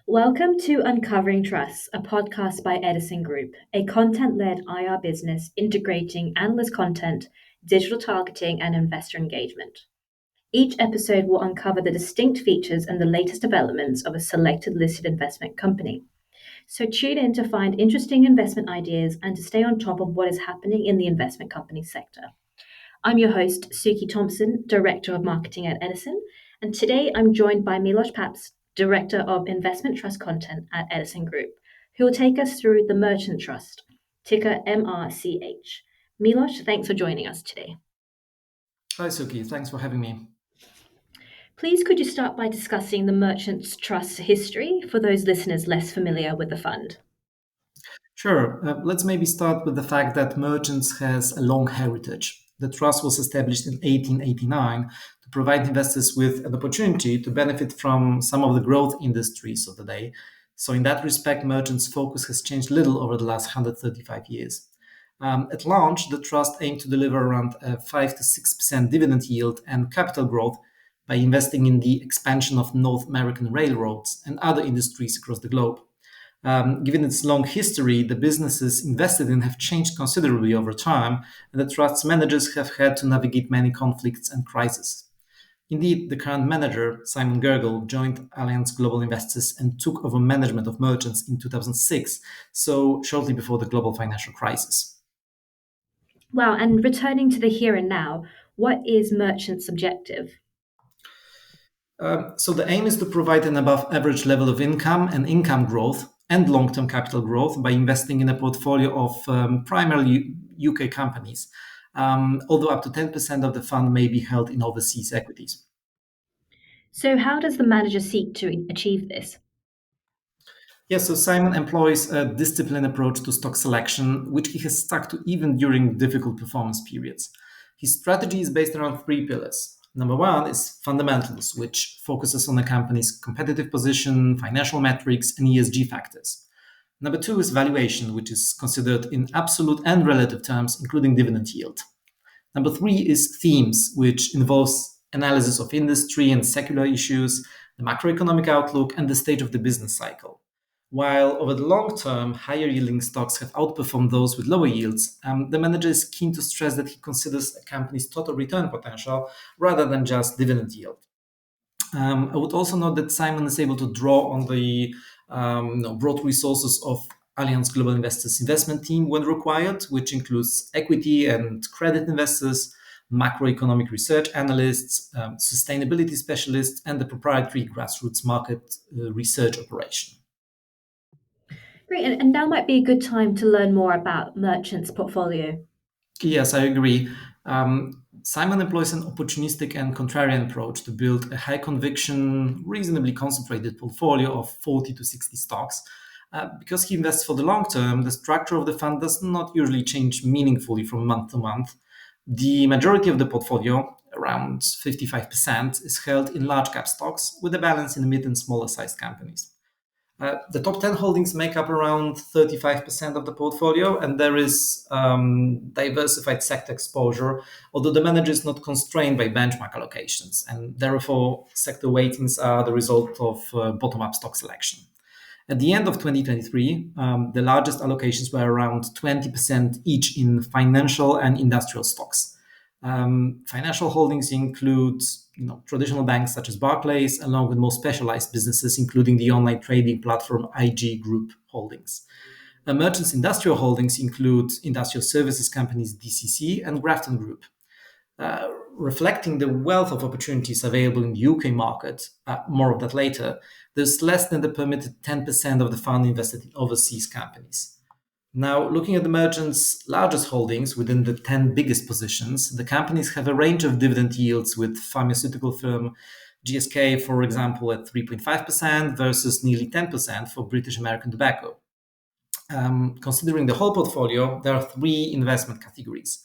Welcome to Uncovering Trusts, a podcast by Edison Group, a content led IR business integrating analyst content, digital targeting, and investor engagement. Each episode will uncover the distinct features and the latest developments of a selected listed investment company. So tune in to find interesting investment ideas and to stay on top of what is happening in the investment company sector. I'm your host, Suki Thompson, Director of Marketing at Edison, and today I'm joined by Milos Paps, Director of Investment Trust Content at Edison Group, who will take us through the Merchant Trust, ticker MRCH. Milos, thanks for joining us today. Hi, Suki. Thanks for having me. Please could you start by discussing the Merchant Trust's history for those listeners less familiar with the fund? Sure. Let's maybe start with the fact that Merchants has a long heritage. The trust was established in 1889 to provide investors with an opportunity to benefit from some of the growth industries of the day. So, in that respect, Merchants' focus has changed little over the last 135 years. At launch, the trust aimed to deliver around a 5 to 6% dividend yield and capital growth by investing in the expansion of North American railroads and other industries across the globe. Given its long history, the businesses invested in have changed considerably over time, and the trust's managers have had to navigate many conflicts and crises. Indeed, the current manager, Simon Gergel, joined Allianz Global Investors and took over management of Merchants in 2006, so shortly before the global financial crisis. Wow, and returning to the here and now, what is Merchant's objective? So the aim is to provide an above average level of income and income growth and long-term capital growth by investing in a portfolio of primarily UK companies, although up to 10% of the fund may be held in overseas equities. So, how does the manager seek to achieve this? Yes, so Simon employs a disciplined approach to stock selection, which he has stuck to even during difficult performance periods. His strategy is based around three pillars. Number one is fundamentals, which focuses on a company's competitive position, financial metrics, and ESG factors. Number two is valuation, which is considered in absolute and relative terms, including dividend yield. Number three is themes, which involves analysis of industry and secular issues, the macroeconomic outlook, and the stage of the business cycle. While over the long term, higher yielding stocks have outperformed those with lower yields, the manager is keen to stress that he considers a company's total return potential rather than just dividend yield. I would also note that Simon is able to draw on the broad resources of Allianz Global Investors investment team when required, which includes equity and credit investors, macroeconomic research analysts, sustainability specialists, and the proprietary grassroots market research operation. Great, and now might be a good time to learn more about Merchant's portfolio. Yes, I agree. Simon employs an opportunistic and contrarian approach to build a high conviction, reasonably concentrated portfolio of 40 to 60 stocks. Because he invests for the long term, the structure of the fund does not usually change meaningfully from month to month. The majority of the portfolio, around 55%, is held in large cap stocks with a balance in mid and smaller sized companies. The top 10 holdings make up around 35% of the portfolio, and there is diversified sector exposure, although the manager is not constrained by benchmark allocations, and therefore sector weightings are the result of bottom up stock selection. At the end of 2023, the largest allocations were around 20% each in financial and industrial stocks. Financial holdings include traditional banks such as Barclays, along with more specialized businesses, including the online trading platform IG Group Holdings. Merchants' industrial holdings include industrial services companies DCC and Grafton Group. Reflecting the wealth of opportunities available in the UK market, more of that later, there's less than the permitted 10% of the fund invested in overseas companies. Now, looking at the merchants' largest holdings within the 10 biggest positions, the companies have a range of dividend yields, with pharmaceutical firm GSK, for example, at 3.5% versus nearly 10% for British American Tobacco. Considering the whole portfolio, there are three investment categories.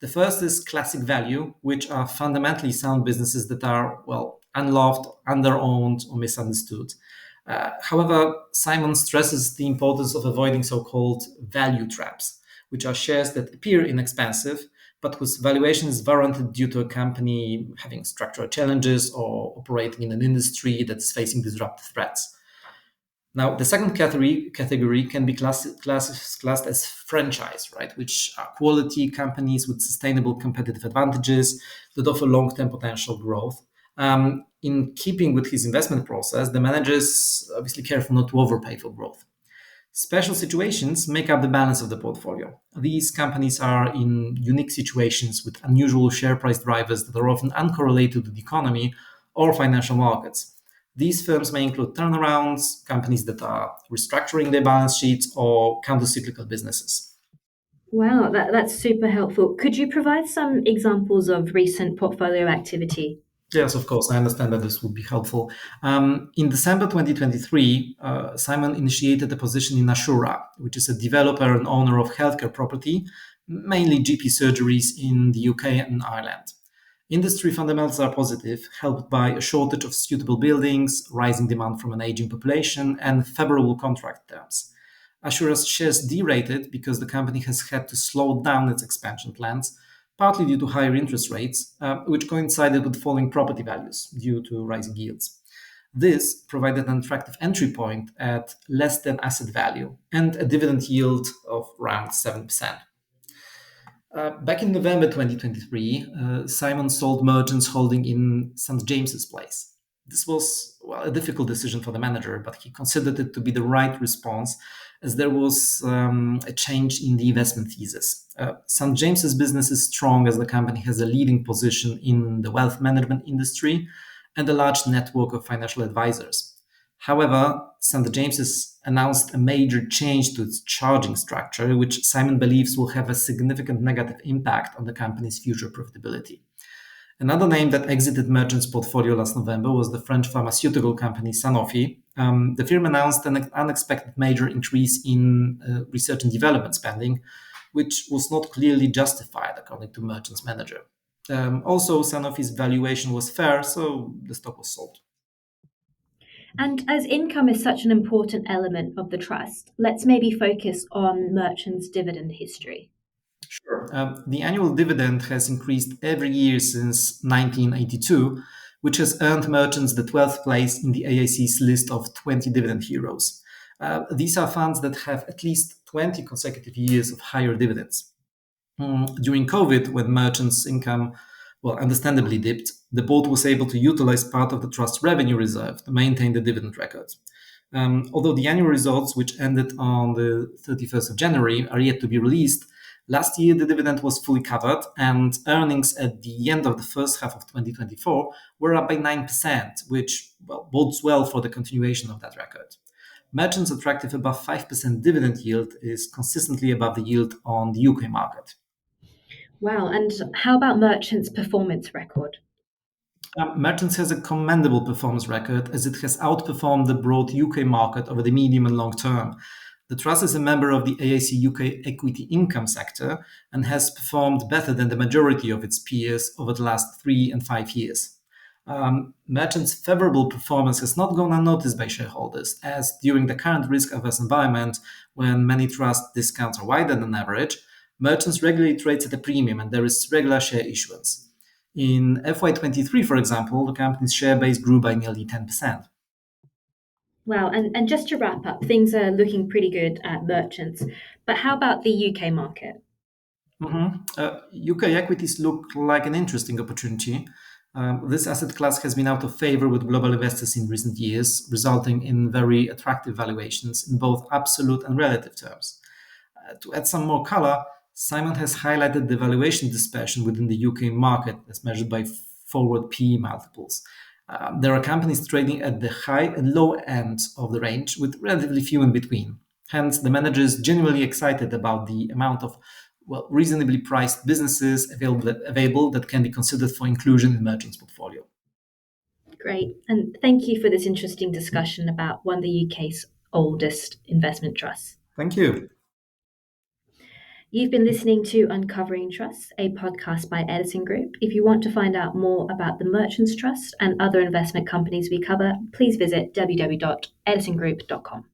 The first is classic value, which are fundamentally sound businesses that are, well, unloved, underowned, or misunderstood. However, Simon stresses the importance of avoiding so-called value traps, which are shares that appear inexpensive, but whose valuation is warranted due to a company having structural challenges or operating in an industry that's facing disruptive threats. Now, the second category can be classed as franchise, right, which are quality companies with sustainable competitive advantages that offer long-term potential growth. In keeping with his investment process, the manager is obviously careful not to overpay for growth. Special situations make up the balance of the portfolio. These companies are in unique situations with unusual share price drivers that are often uncorrelated to the economy or financial markets. These firms may include turnarounds, companies that are restructuring their balance sheets, or countercyclical businesses. Wow, that's super helpful. Could you provide some examples of recent portfolio activity? Yes, of course. I understand that this would be helpful. In December 2023, Simon initiated a position in Assura, which is a developer and owner of healthcare property, mainly GP surgeries in the UK and Ireland. Industry fundamentals are positive, helped by a shortage of suitable buildings, rising demand from an aging population, and favorable contract terms. Assura's shares derated because the company has had to slow down its expansion plans, partly due to higher interest rates, which coincided with falling property values due to rising yields. This provided an attractive entry point at less than asset value and a dividend yield of around 7%. Back in November 2023, Simon sold Merchant's holding in St. James's Place. This was, well, a difficult decision for the manager, but he considered it to be the right response as there was a change in the investment thesis. St. James's business is strong as the company has a leading position in the wealth management industry and a large network of financial advisors. However, St. James's announced a major change to its charging structure, which Simon believes will have a significant negative impact on the company's future profitability. Another name that exited Merchant's portfolio last November was the French pharmaceutical company Sanofi. The firm announced an unexpected major increase in research and development spending, which was not clearly justified, according to Merchant's manager. Also, Sanofi's valuation was fair, so the stock was sold. And as income is such an important element of the trust, let's maybe focus on Merchant's dividend history. Sure. The annual dividend has increased every year since 1982, which has earned Merchants the 12th place in the AIC's list of 20 dividend heroes. These are funds that have at least 20 consecutive years of higher dividends. During COVID, when Merchants' income, well, understandably dipped, the board was able to utilize part of the trust's revenue reserve to maintain the dividend record. Although the annual results, which ended on the 31st of January, are yet to be released, last year the dividend was fully covered, and earnings at the end of the first half of 2024 were up by 9%, which, well, bodes well for the continuation of that record. Merchants' attractive above 5% dividend yield is consistently above the yield on the UK market. Wow, and how about Merchant's performance record? Merchants has a commendable performance record as it has outperformed the broad UK market over the medium and long term. The trust is a member of the AIC UK equity income sector and has performed better than the majority of its peers over the last 3 and 5 years. Merchant's favorable performance has not gone unnoticed by shareholders, as during the current risk averse environment, when many trust discounts are wider than average, Merchants regularly trades at a premium and there is regular share issuance. In FY23, for example, the company's share base grew by nearly 10%. Wow, and just to wrap up, things are looking pretty good at Merchants. But how about the UK market? UK equities look like an interesting opportunity. This asset class has been out of favor with global investors in recent years, resulting in very attractive valuations in both absolute and relative terms. To add some more color, Simon has highlighted the valuation dispersion within the UK market as measured by forward PE multiples. There are companies trading at the high and low ends of the range with relatively few in between. Hence, the manager is genuinely excited about the amount of, well, reasonably priced businesses available that can be considered for inclusion in Merchant's portfolio. Great. And thank you for this interesting discussion about one of the UK's oldest investment trusts. Thank you. You've been listening to Uncovering Trusts, a podcast by Edison Group. If you want to find out more about the Merchants Trust and other investment companies we cover, please visit www.edisongroup.com.